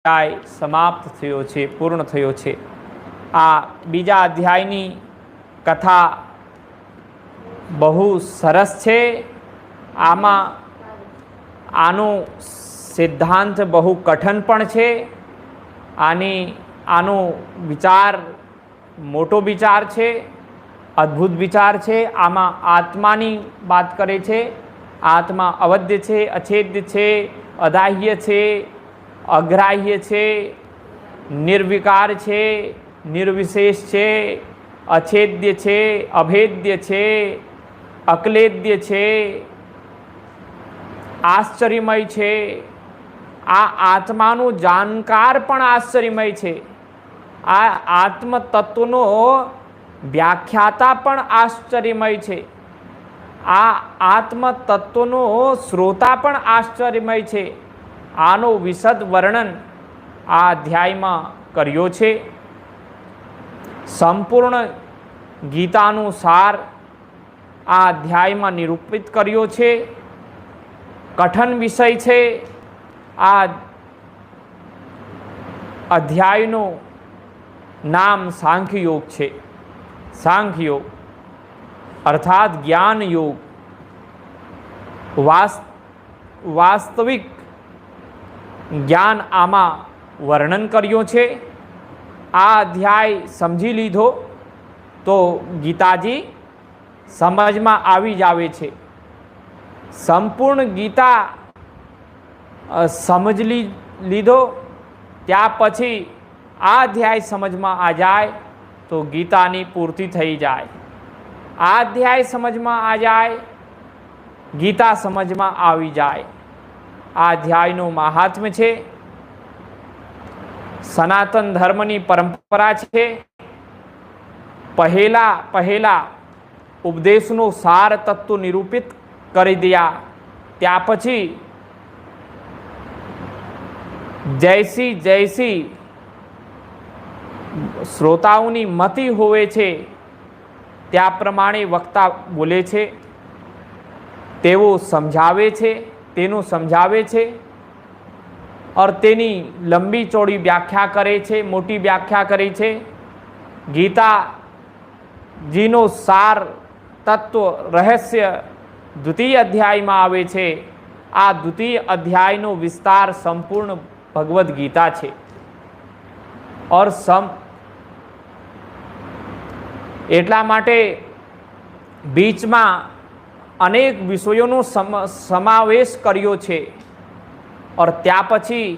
અધ્યાય સમાપ્ત થયો છે, પૂર્ણ થયો છે। આ બીજા અધ્યાયની કથા બહુ સરસ છે। આનો સિદ્ધાંત બહુ કઠણ પણ છે। આનો વિચાર મોટો વિચાર છે, અદ્ભુત વિચાર છે। આમાં આત્માની વાત કરે છે। આત્મા અવધ્ય છે, અછેદ્ય છે, અદાહ્ય છે, અગ્રાહ્ય છે, નિર્વિકાર છે, નિર્વિશેષ છે, અછેદ્ય છે, અભેદ્ય છે, અક્લેદ્ય છે, આશ્ચર્યમય છે। આ આત્માનો જાણકાર પણ આશ્ચર્યમય છે। આ આત્મ તત્વનો વ્યાખ્યાતા પણ આશ્ચર્યમય છે। આ આત્મ તત્વનો શ્રોતા પણ આશ્ચર્યમય છે। આનો વિશદ વર્ણન આ અધ્યાયમાં કર્યો છે। સંપૂર્ણ ગીતાનો સાર આ અધ્યાયમાં નિરૂપિત કર્યો છે। કઠણ વિષય છે। આ અધ્યાયનું નામ સાંખ્યયોગ છે। સાંખ્યયોગ અર્થાત જ્ઞાન યોગ, વાસ્તવિક જ્ઞાન આમાં વર્ણન કર્યું છે। આ અધ્યાય સમજી લીધો તો ગીતાજી સમજમાં આવી જ આવે છે। સંપૂર્ણ ગીતા સમજી લીધો ત્યાં પછી આ અધ્યાય સમજમાં આ જાય તો ગીતાની પૂર્તિ થઈ જાય। આ અધ્યાય સમજમાં આ જાય, ગીતા સમજમાં આવી જાય। આ અધ્યાયનું મહાત્મ્ય છે, સનાતન ધર્મની પરંપરા છે। પહેલા ઉપદેશનો સાર તત્વ નિરૂપિત કરી દયા, ત્યાં પછી જૈસી શ્રોતાઓની મતિ હોવે છે ત્યાં પ્રમાણે વક્તા બોલે છે, તેવું સમજાવે છે, તેનું સમજાવે છે और તેની લંબી ચોડી વ્યાખ્યા કરે છે, મોટી વ્યાખ્યા કરે છે। ગીતાજીનો સાર તત્વ રહસ્ય દ્વિતીય અધ્યાયમાં આવે છે। આ દ્વિતીય અધ્યાયનો વિસ્તાર સંપૂર્ણ ભગવદ્ ગીતા છે। और એટલા માટે બીચમાં અનેક વિષયોનો સમાવેશ કર્યો છે। और त्या પછી